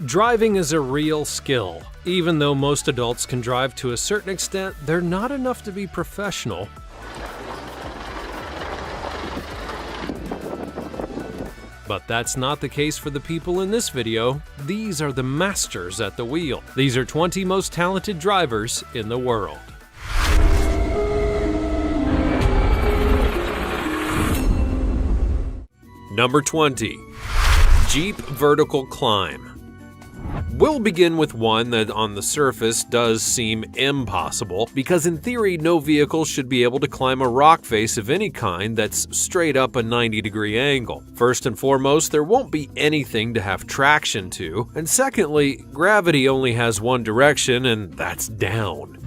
Driving is a real skill. Even though most adults can drive to a certain extent, they're not enough to be professional. But that's not the case for the people in this video. These are the masters at the wheel. These are 20 most talented drivers in the world. Number 20. Jeep Vertical Climb. We'll begin with one that on the surface does seem impossible, because in theory no vehicle should be able to climb a rock face of any kind that's straight up a 90-degree angle. First and foremost, there won't be anything to have traction to, and secondly, gravity only has one direction, and that's down.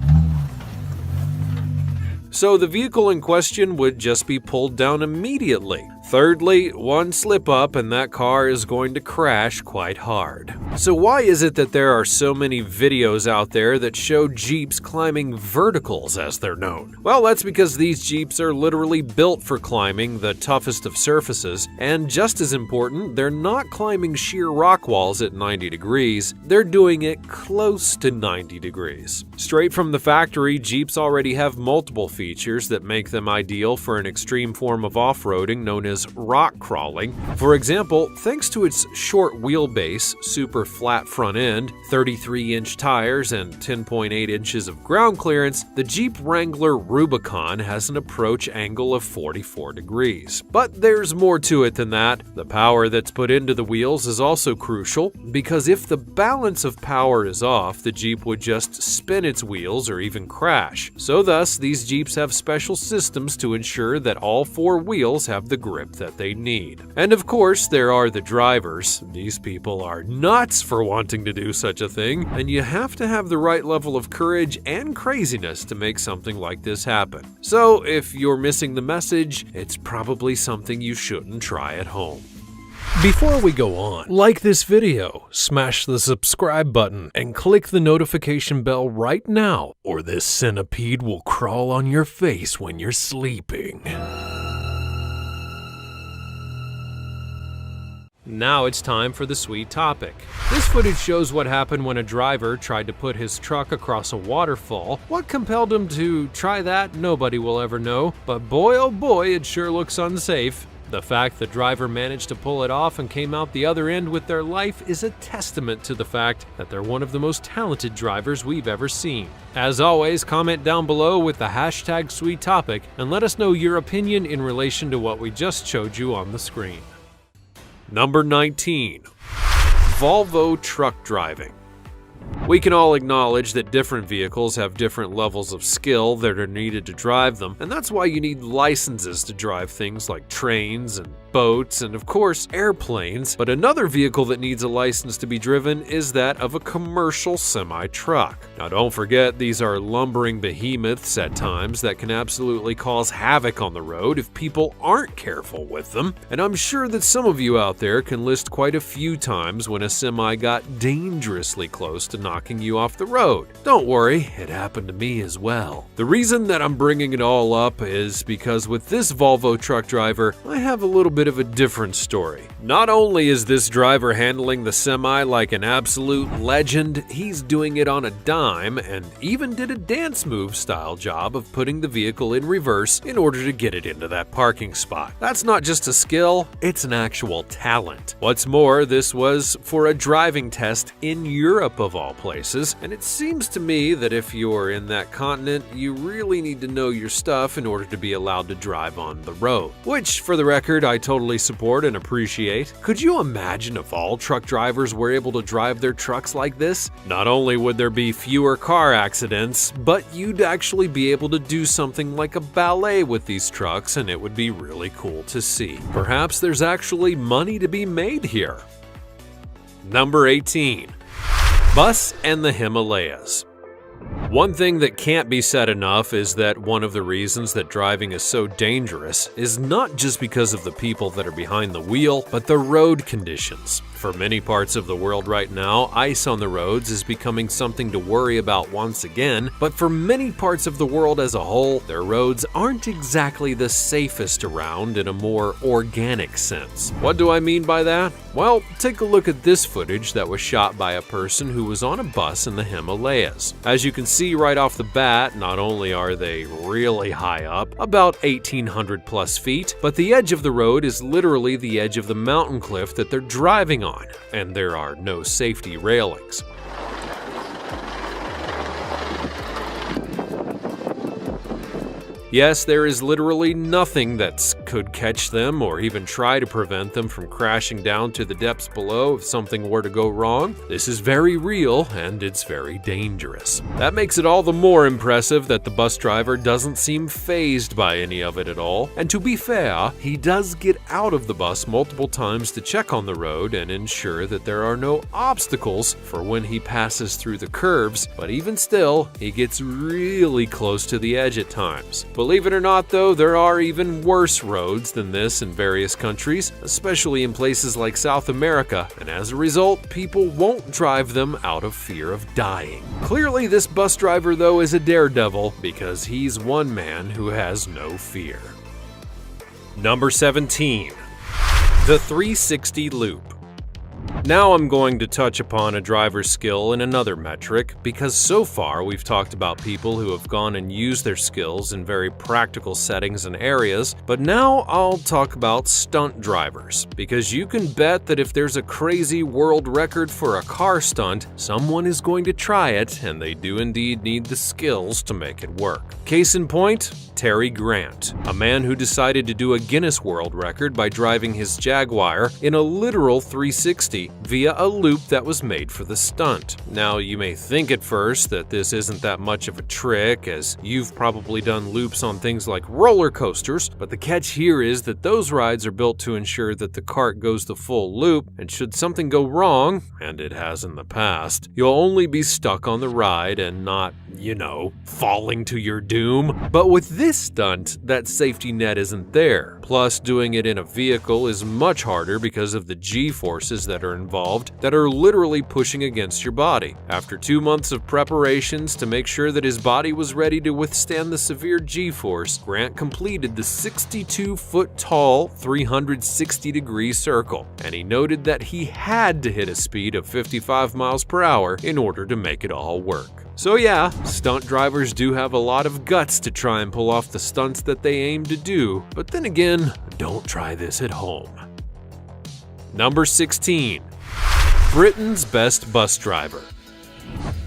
So the vehicle in question would just be pulled down immediately. Thirdly, one slip up and that car is going to crash quite hard. So why is it that there are so many videos out there that show Jeeps climbing verticals, as they're known? Well, that's because these Jeeps are literally built for climbing the toughest of surfaces, and just as important, they're not climbing sheer rock walls at 90 degrees, they're doing it close to 90 degrees. Straight from the factory, Jeeps already have multiple features that make them ideal for an extreme form of off-roading known as rock crawling. For example, thanks to its short wheelbase, super flat front end, 33-inch tires, and 10.8 inches of ground clearance, the Jeep Wrangler Rubicon has an approach angle of 44 degrees. But there's more to it than that. The power that's put into the wheels is also crucial, because if the balance of power is off, the Jeep would just spin its wheels or even crash. So thus, these Jeeps have special systems to ensure that all four wheels have the grip that they need. And of course, there are the drivers. These people are nuts for wanting to do such a thing, and you have to have the right level of courage and craziness to make something like this happen. So if you're missing the message, it's probably something you shouldn't try at home. Before we go on, like this video, smash the subscribe button, and click the notification bell right now, or this centipede will crawl on your face when you're sleeping. Now it's time for the sweet topic. This footage shows what happened when a driver tried to put his truck across a waterfall. What compelled him to try that, nobody will ever know, but boy oh boy, it sure looks unsafe. The fact the driver managed to pull it off and came out the other end with their life is a testament to the fact that they're one of the most talented drivers we've ever seen. As always, comment down below with the hashtag sweet topic and let us know your opinion in relation to what we just showed you on the screen. Number 19. Volvo truck driving. We can all acknowledge that different vehicles have different levels of skill that are needed to drive them, and that's why you need licenses to drive things like trains and boats and of course airplanes. But another vehicle that needs a license to be driven is that of a commercial semi-truck. Now don't forget, these are lumbering behemoths at times that can absolutely cause havoc on the road if people aren't careful with them. And I'm sure that some of you out there can list quite a few times when a semi got dangerously close to knocking you off the road. Don't worry, it happened to me as well. The reason that I'm bringing it all up is because with this Volvo truck driver, I have a little bit of a different story. Not only is this driver handling the semi like an absolute legend, he's doing it on a dime and even did a dance move style job of putting the vehicle in reverse in order to get it into that parking spot. That's not just a skill, it's an actual talent. What's more, this was for a driving test in Europe of all places, and it seems to me that if you're in that continent, you really need to know your stuff in order to be allowed to drive on the road. Which, for the record, I totally support and appreciate. Could you imagine if all truck drivers were able to drive their trucks like this? Not only would there be fewer car accidents, but you'd actually be able to do something like a ballet with these trucks, and it would be really cool to see. Perhaps there's actually money to be made here. Number 18. Bus and the Himalayas. One thing that can't be said enough is that one of the reasons that driving is so dangerous is not just because of the people that are behind the wheel, but the road conditions. For many parts of the world right now, ice on the roads is becoming something to worry about once again, but for many parts of the world as a whole, their roads aren't exactly the safest around in a more organic sense. What do I mean by that? Well, take a look at this footage that was shot by a person who was on a bus in the Himalayas. As you can see right off the bat, not only are they really high up, about 1,800 plus feet, but the edge of the road is literally the edge of the mountain cliff that they're driving on, and there are no safety railings. Yes, there is literally nothing that could catch them or even try to prevent them from crashing down to the depths below if something were to go wrong. This is very real and it's very dangerous. That makes it all the more impressive that the bus driver doesn't seem fazed by any of it at all. And to be fair, he does get out of the bus multiple times to check on the road and ensure that there are no obstacles for when he passes through the curves, but even still, he gets really close to the edge at times. Believe it or not though, there are even worse roads than this in various countries, especially in places like South America, and as a result, people won't drive them out of fear of dying. Clearly, this bus driver though is a daredevil because he's one man who has no fear. Number 17. The 360 Loop. Now I'm going to touch upon a driver's skill in another metric, because so far we've talked about people who have gone and used their skills in very practical settings and areas, but now I'll talk about stunt drivers, because you can bet that if there's a crazy world record for a car stunt, someone is going to try it, and they do indeed need the skills to make it work. Case in point, Terry Grant, a man who decided to do a Guinness World Record by driving his Jaguar in a literal 360 via a loop that was made for the stunt. Now, you may think at first that this isn't that much of a trick, as you've probably done loops on things like roller coasters, but the catch here is that those rides are built to ensure that the cart goes the full loop, and should something go wrong, and it has in the past, you'll only be stuck on the ride and not, falling to your doom. But with this stunt, that safety net isn't there. Plus, doing it in a vehicle is much harder because of the G-forces that are involved that are literally pushing against your body. After 2 months of preparations to make sure that his body was ready to withstand the severe G-force, Grant completed the 62-foot tall 360-degree circle, and he noted that he had to hit a speed of 55 miles per hour in order to make it all work. So yeah, stunt drivers do have a lot of guts to try and pull off the stunts that they aim to do, but then again, don't try this at home. Number 16. Britain's best bus driver.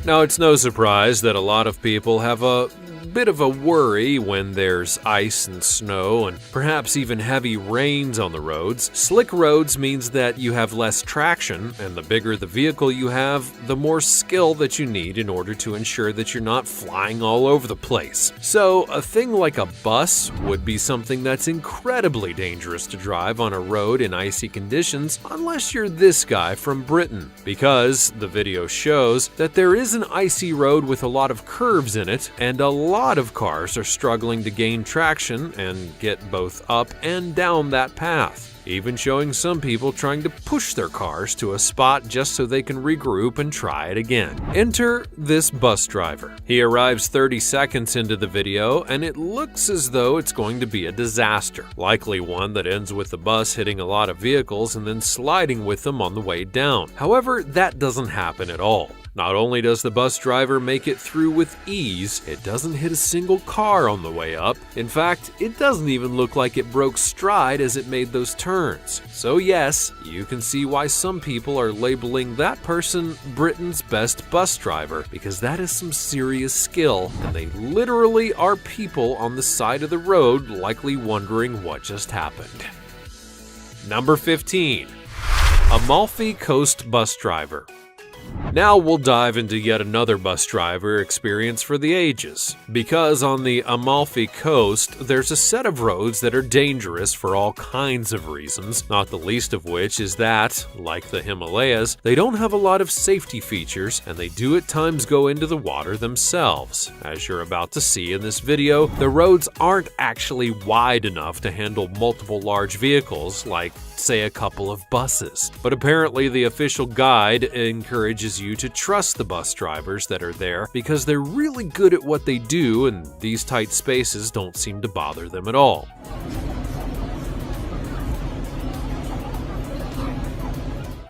Now, it's no surprise that a lot of people have a bit of a worry when there's ice and snow and perhaps even heavy rains on the roads. Slick roads means that you have less traction, and the bigger the vehicle you have, the more skill that you need in order to ensure that you're not flying all over the place. So a thing like a bus would be something that's incredibly dangerous to drive on a road in icy conditions unless you're this guy from Britain, because the video shows that there is an icy road with a lot of curves in it, and a lot of cars are struggling to gain traction and get both up and down that path, even showing some people trying to push their cars to a spot just so they can regroup and try it again. Enter this bus driver. He arrives 30 seconds into the video, and it looks as though it's going to be a disaster, likely one that ends with the bus hitting a lot of vehicles and then sliding with them on the way down. However, that doesn't happen at all. Not only does the bus driver make it through with ease, it doesn't hit a single car on the way up. In fact, it doesn't even look like it broke stride as it made those turns. So yes, you can see why some people are labeling that person Britain's best bus driver, because that is some serious skill, and they literally are people on the side of the road likely wondering what just happened. Number 15. Amalfi Coast bus driver. Now we'll dive into yet another bus driver experience for the ages, because on the Amalfi Coast, there's a set of roads that are dangerous for all kinds of reasons, not the least of which is that, like the Himalayas, they don't have a lot of safety features, and they do at times go into the water themselves. As you're about to see in this video, the roads aren't actually wide enough to handle multiple large vehicles like say, a couple of buses. But apparently the official guide encourages you to trust the bus drivers that are there because they're really good at what they do, and these tight spaces don't seem to bother them at all.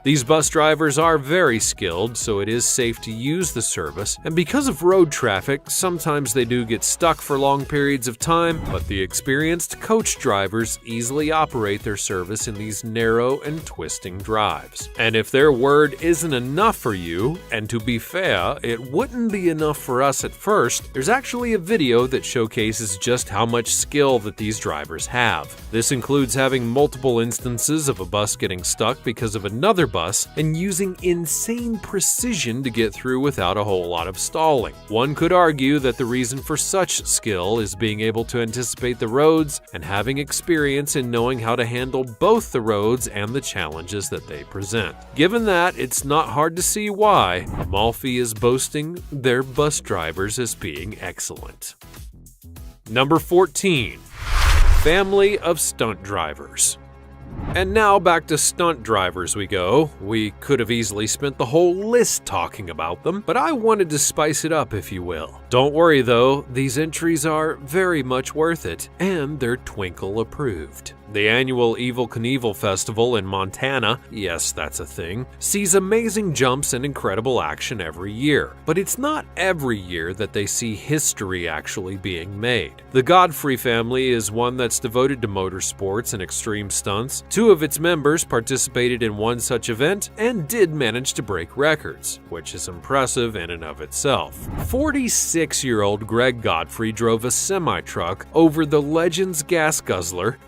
These bus drivers are very skilled, so it is safe to use the service, and because of road traffic, sometimes they do get stuck for long periods of time, but the experienced coach drivers easily operate their service in these narrow and twisting drives. And if their word isn't enough for you, and to be fair, it wouldn't be enough for us at first, there's actually a video that showcases just how much skill that these drivers have. This includes having multiple instances of a bus getting stuck because of another bus and using insane precision to get through without a whole lot of stalling. One could argue that the reason for such skill is being able to anticipate the roads and having experience in knowing how to handle both the roads and the challenges that they present. Given that, it's not hard to see why Amalfi is boasting their bus drivers as being excellent. Number 14. Family of stunt drivers. And now back to stunt drivers we go. We could have easily spent the whole list talking about them, but I wanted to spice it up, if you will. Don't worry though, these entries are very much worth it, and they're Twinkle approved. The annual Evel Knievel Festival in Montana, yes, that's a thing, sees amazing jumps and incredible action every year. But it's not every year that they see history actually being made. The Godfrey family is one that's devoted to motorsports and extreme stunts. Two of its members participated in one such event and did manage to break records, which is impressive in and of itself. 46-year-old Greg Godfrey drove a semi-truck over the Legends gas guzzler,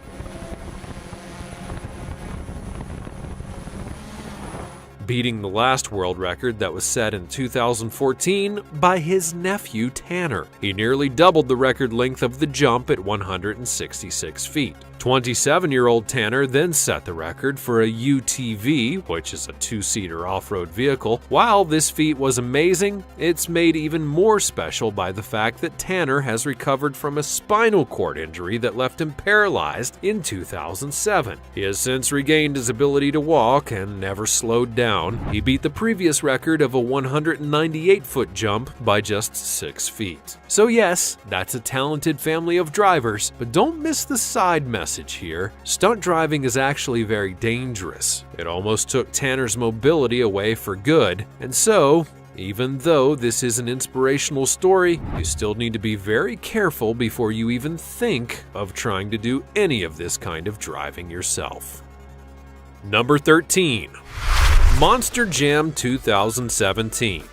beating the last world record that was set in 2014 by his nephew Tanner. He nearly doubled the record length of the jump at 166 feet. 27-year-old Tanner then set the record for a UTV, which is a two-seater off-road vehicle. While this feat was amazing, it's made even more special by the fact that Tanner has recovered from a spinal cord injury that left him paralyzed in 2007. He has since regained his ability to walk and never slowed down. He beat the previous record of a 198-foot jump by just 6 feet. So yes, that's a talented family of drivers, but don't miss the side message here. Stunt driving is actually very dangerous. It almost took Tanner's mobility away for good, and so, even though this is an inspirational story, you still need to be very careful before you even think of trying to do any of this kind of driving yourself. Number 13. Monster Jam 2017.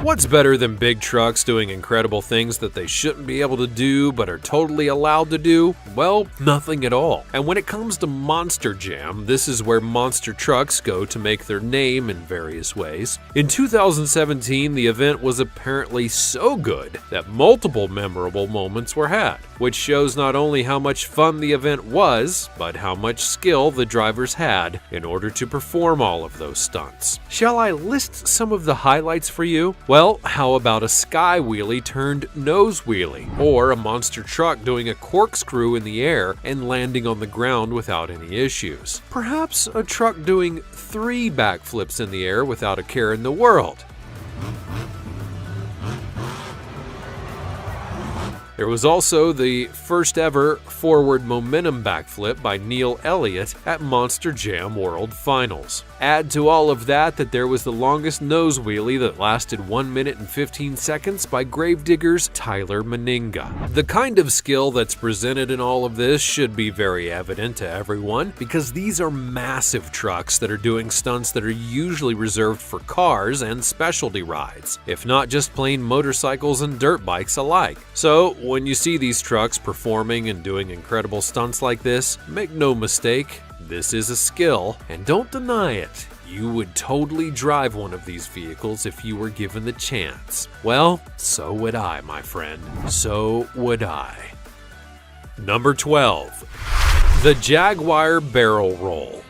What's better than big trucks doing incredible things that they shouldn't be able to do but are totally allowed to do? Well, nothing at all. And when it comes to Monster Jam, this is where monster trucks go to make their name in various ways. In 2017, the event was apparently so good that multiple memorable moments were had, which shows not only how much fun the event was, but how much skill the drivers had in order to perform all of those stunts. Shall I list some of the highlights for you? Well, how about a sky wheelie turned nose wheelie, or a monster truck doing a corkscrew in the air and landing on the ground without any issues? Perhaps a truck doing 3 backflips in the air without a care in the world? There was also the first ever forward momentum backflip by Neil Elliott at Monster Jam World Finals. Add to all of that there was the longest nose wheelie that lasted 1 minute and 15 seconds by Gravedigger's Tyler Meninga. The kind of skill that's presented in all of this should be very evident to everyone, because these are massive trucks that are doing stunts that are usually reserved for cars and specialty rides, if not just plain motorcycles and dirt bikes alike. So when you see these trucks performing and doing incredible stunts like this, make no mistake, this is a skill, and don't deny it. You would totally drive one of these vehicles if you were given the chance. Well, so would I, my friend. So would I. Number 12. The Jaguar Barrel Roll.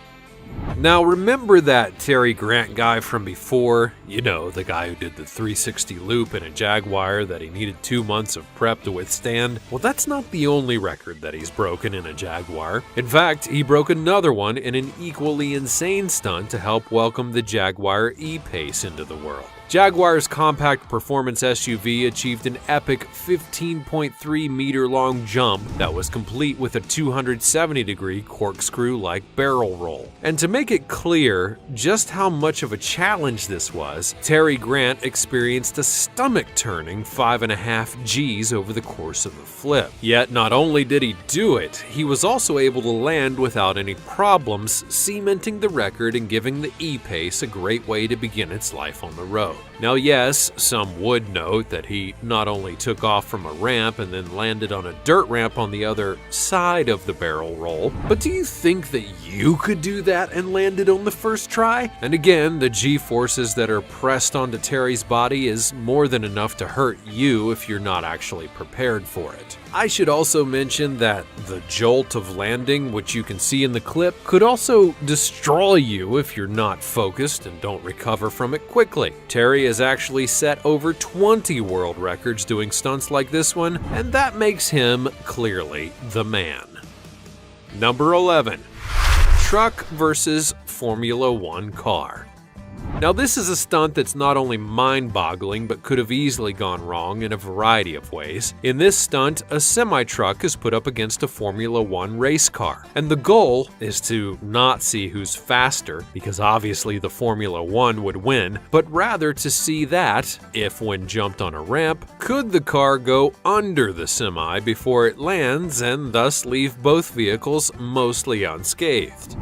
Now remember that Terry Grant guy from before? You know, the guy who did the 360 loop in a Jaguar that he needed 2 months of prep to withstand? Well, that's not the only record that he's broken in a Jaguar. In fact, he broke another one in an equally insane stunt to help welcome the Jaguar E-Pace into the world. Jaguar's compact performance SUV achieved an epic 15.3 meter long jump that was complete with a 270-degree corkscrew-like barrel roll. And to make it clear just how much of a challenge this was, Terry Grant experienced a stomach-turning 5.5 Gs over the course of the flip. Yet not only did he do it, he was also able to land without any problems, cementing the record and giving the E-Pace a great way to begin its life on the road. Now yes, some would note that he not only took off from a ramp and then landed on a dirt ramp on the other side of the barrel roll, but do you think that you could do that and land it on the first try? And again, the G-forces that are pressed onto Terry's body is more than enough to hurt you if you're not actually prepared for it. I should also mention that the jolt of landing, which you can see in the clip, could also destroy you if you're not focused and don't recover from it quickly. Terry has actually set over 20 world records doing stunts like this one, and that makes him clearly the man. Number 11. Truck versus Formula One car. Now this is a stunt that's not only mind-boggling but could have easily gone wrong in a variety of ways. In this stunt, a semi-truck is put up against a Formula One race car, and the goal is to not see who's faster, because obviously the Formula One would win, but rather to see that, if when jumped on a ramp, could the car go under the semi before it lands and thus leave both vehicles mostly unscathed.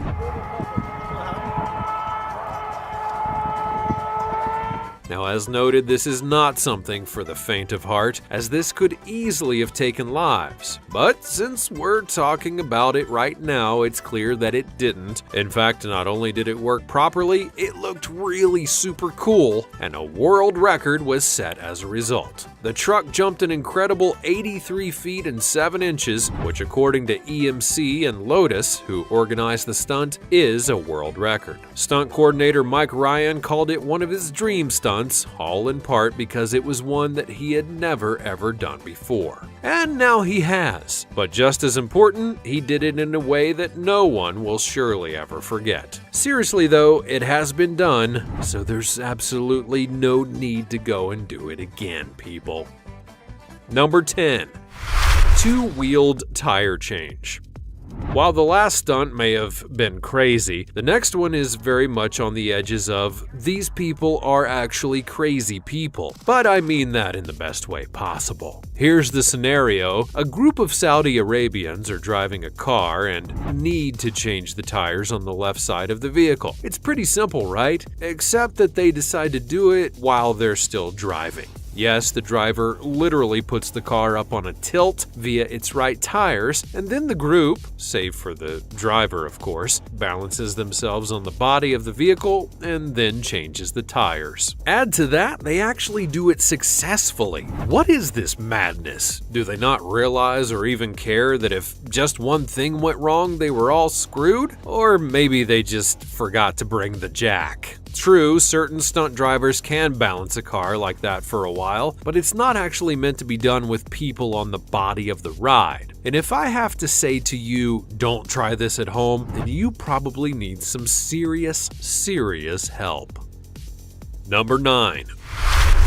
Now, as noted, this is not something for the faint of heart, as this could easily have taken lives. But since we're talking about it right now, it's clear that it didn't. In fact, not only did it work properly, it looked really super cool, and a world record was set as a result. The truck jumped an incredible 83 feet and 7 inches, which according to EMC and Lotus, who organized the stunt, is a world record. Stunt coordinator Mike Ryan called it one of his dream stunts, all in part because it was one that he had never ever done before. And now he has. But just as important, he did it in a way that no one will surely ever forget. Seriously though, it has been done, so there's absolutely no need to go and do it again, people. Number 10. Two-wheeled tire change. While the last stunt may have been crazy, the next one is very much on the edges of, these people are actually crazy people, but I mean that in the best way possible. Here's the scenario. A group of Saudi Arabians are driving a car and need to change the tires on the left side of the vehicle. It's pretty simple, right? Except that they decide to do it while they're still driving. Yes, the driver literally puts the car up on a tilt via its right tires, and then the group, save for the driver of course, balances themselves on the body of the vehicle and then changes the tires. Add to that, they actually do it successfully. What is this madness? Do they not realize or even care that if just one thing went wrong, they were all screwed? Or maybe they just forgot to bring the jack. True, certain stunt drivers can balance a car like that for a while, but it's not actually meant to be done with people on the body of the ride. And if I have to say to you, don't try this at home, then you probably need some serious help. Number 9.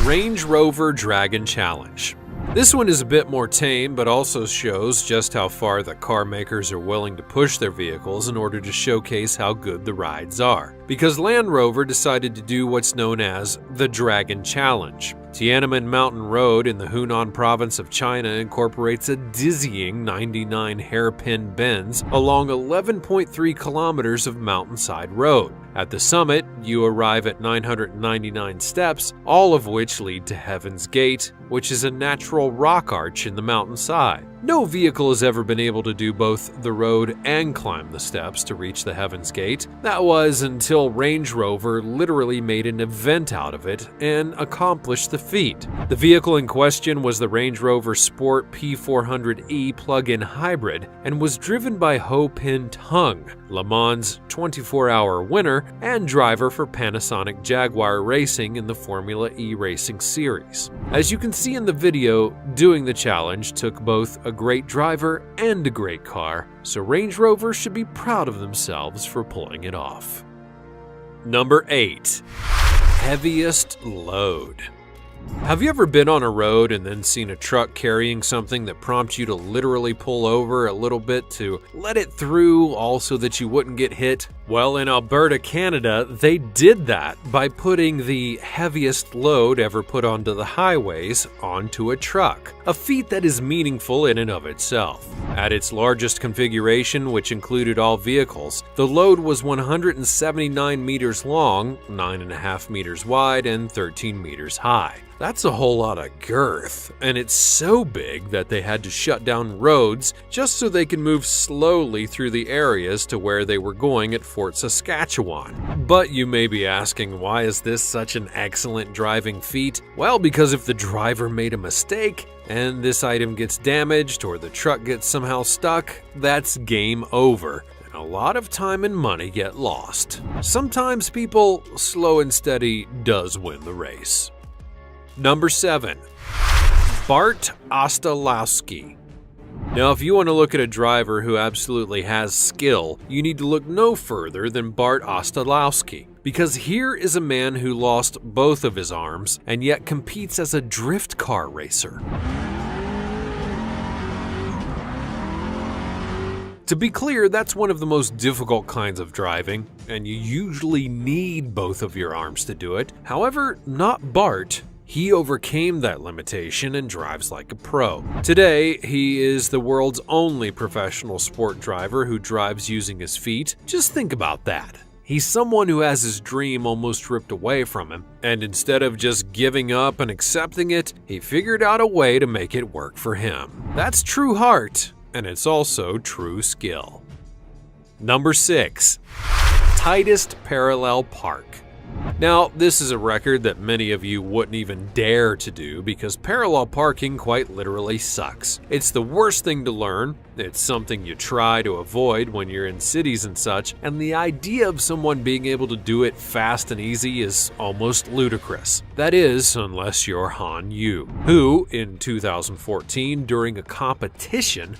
Range Rover Dragon Challenge. This one is a bit more tame, but also shows just how far the car makers are willing to push their vehicles in order to showcase how good the rides are. Because Land Rover decided to do what's known as the Dragon Challenge. Tiananmen Mountain Road in the Hunan province of China incorporates a dizzying 99 hairpin bends along 11.3 kilometers of mountainside road. At the summit, you arrive at 999 steps, all of which lead to Heaven's Gate, which is a natural rock arch in the mountainside. No vehicle has ever been able to do both the road and climb the steps to reach the Heaven's Gate. That was until Range Rover literally made an event out of it and accomplished the feat. The vehicle in question was the Range Rover Sport P400e plug-in hybrid and was driven by Ho Pin Tung, Le Mans 24-hour winner and driver for Panasonic Jaguar Racing in the Formula E Racing Series. As you can see in the video, doing the challenge took both a great driver and a great car, so Range Rover should be proud of themselves for pulling it off. Number 8. Heaviest load. Have you ever been on a road and then seen a truck carrying something that prompts you to literally pull over a little bit to let it through, all so that you wouldn't get hit? Well, in Alberta, Canada, they did that by putting the heaviest load ever put onto the highways onto a truck, a feat that is meaningful in and of itself. At its largest configuration, which included all vehicles, the load was 179 meters long, 9.5 meters wide, and 13 meters high. That's a whole lot of girth, and it's so big that they had to shut down roads just so they could move slowly through the areas to where they were going at Fort Saskatchewan. But you may be asking, why is this such an excellent driving feat? Well, because if the driver made a mistake and this item gets damaged or the truck gets somehow stuck, that's game over. A lot of time and money get lost. Sometimes people, slow and steady does win the race. Number 7. Bart Ostolowski. Now, if you want to look at a driver who absolutely has skill, you need to look no further than Bart Ostolowski, because here is a man who lost both of his arms and yet competes as a drift car racer. To be clear, that's one of the most difficult kinds of driving, and you usually need both of your arms to do it. However, not Bart. He overcame that limitation and drives like a pro. Today, he is the world's only professional sport driver who drives using his feet. Just think about that. He's someone who has his dream almost ripped away from him, and instead of just giving up and accepting it, he figured out a way to make it work for him. That's true heart, and it's also true skill. Number 6. Tightest parallel park. Now, this is a record that many of you wouldn't even dare to do because parallel parking quite literally sucks. It's the worst thing to learn, it's something you try to avoid when you're in cities and such, and the idea of someone being able to do it fast and easy is almost ludicrous. That is, unless you're Han Yu, who, in 2014, during a competition,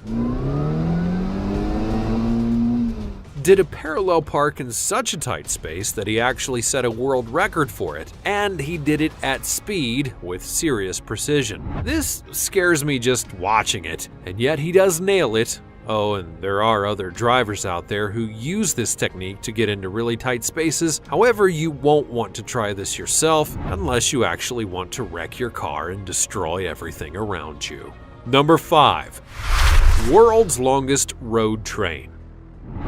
did a parallel park in such a tight space that he actually set a world record for it, and he did it at speed with serious precision. This scares me just watching it, and yet he does nail it. Oh, and there are other drivers out there who use this technique to get into really tight spaces. However, you won't want to try this yourself unless you actually want to wreck your car and destroy everything around you. Number 5. World's longest road train.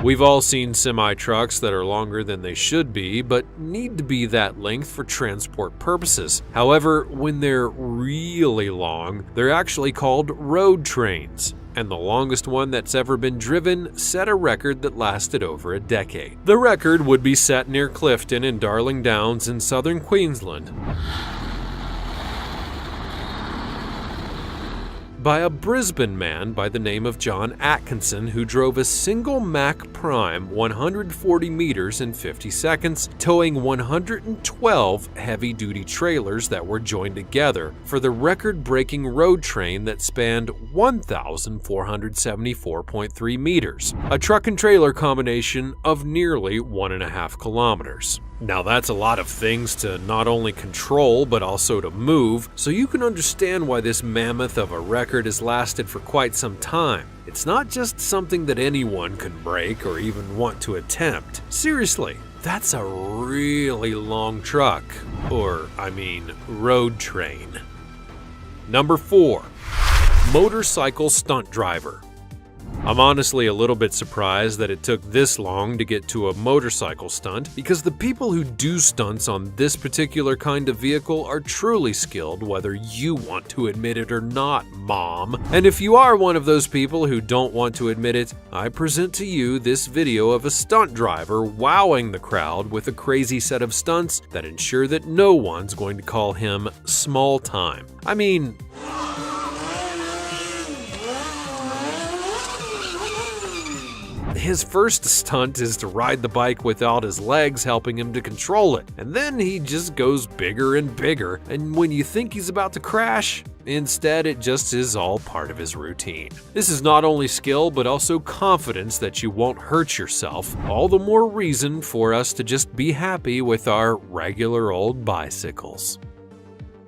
We've all seen semi-trucks that are longer than they should be, but need to be that length for transport purposes. However, when they're really long, they're actually called road trains. And the longest one that's ever been driven set a record that lasted over a decade. The record would be set near Clifton in Darling Downs in southern Queensland by a Brisbane man by the name of John Atkinson, who drove a single Mack Prime 140 meters in 50 seconds, towing 112 heavy-duty trailers that were joined together for the record-breaking road train that spanned 1,474.3 meters, a truck and trailer combination of nearly 1.5 kilometers. Now that's a lot of things to not only control but also to move, so you can understand why this mammoth of a record has lasted for quite some time. It's not just something that anyone can break or even want to attempt. Seriously, that's a really long truck, or road train. Number 4. Motorcycle stunt driver. I'm honestly a little bit surprised that it took this long to get to a motorcycle stunt, because the people who do stunts on this particular kind of vehicle are truly skilled, whether you want to admit it or not, Mom. And if you are one of those people who don't want to admit it, I present to you this video of a stunt driver wowing the crowd with a crazy set of stunts that ensure that no one's going to call him small time. I mean, his first stunt is to ride the bike without his legs helping him to control it, and then he just goes bigger and bigger, and when you think he's about to crash, instead it just is all part of his routine. This is not only skill, but also confidence that you won't hurt yourself, all the more reason for us to just be happy with our regular old bicycles.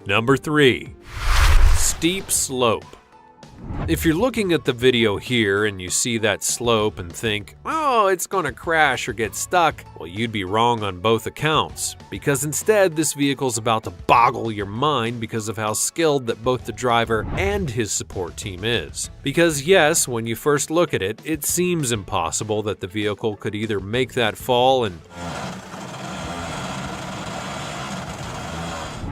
Number 3. Steep slope. If you're looking at the video here and you see that slope and think, oh, it's gonna crash or get stuck, well, you'd be wrong on both accounts, because instead this vehicle's about to boggle your mind because of how skilled that both the driver and his support team is. Because yes, when you first look at it, it seems impossible that the vehicle could either make that fall and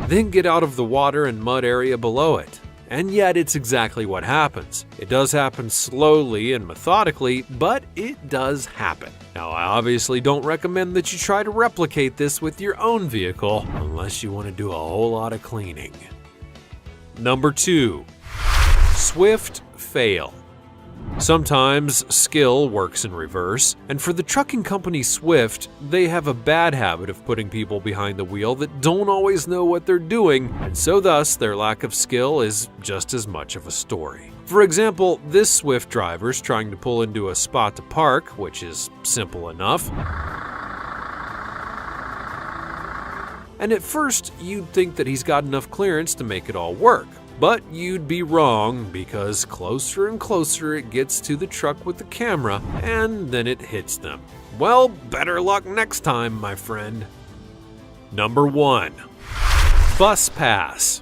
then get out of the water and mud area below it. And yet it's exactly what happens. It does happen slowly and methodically, but it does happen. Now, I obviously don't recommend that you try to replicate this with your own vehicle unless you want to do a whole lot of cleaning. Number 2. Swift fail. Sometimes skill works in reverse, and for the trucking company Swift, they have a bad habit of putting people behind the wheel that don't always know what they're doing, and so thus their lack of skill is just as much of a story. For example, this Swift driver's trying to pull into a spot to park, which is simple enough. And at first, you'd think that he's got enough clearance to make it all work. But you'd be wrong, because closer and closer it gets to the truck with the camera, and then it hits them. Well, better luck next time, my friend. Number 1. Bus pass.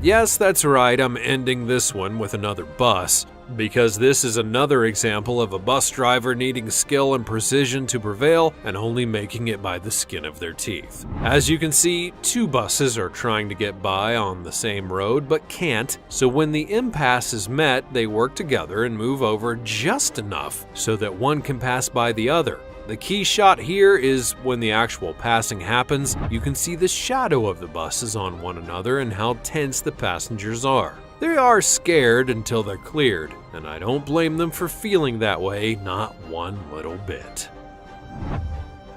Yes, that's right, I'm ending this one with another bus, because this is another example of a bus driver needing skill and precision to prevail and only making it by the skin of their teeth. As you can see, 2 buses are trying to get by on the same road but can't, so when the impasse is met, they work together and move over just enough so that one can pass by the other. The key shot here is when the actual passing happens, you can see the shadow of the buses on one another and how tense the passengers are. They are scared until they're cleared, and I don't blame them for feeling that way, not one little bit.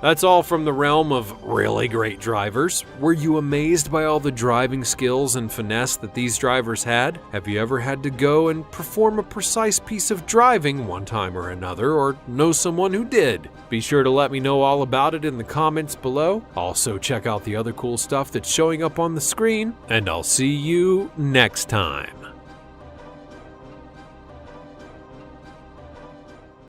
That's all from the realm of really great drivers. Were you amazed by all the driving skills and finesse that these drivers had? Have you ever had to go and perform a precise piece of driving one time or another, or know someone who did? Be sure to let me know all about it in the comments below. Also, check out the other cool stuff that's showing up on the screen, and I'll see you next time.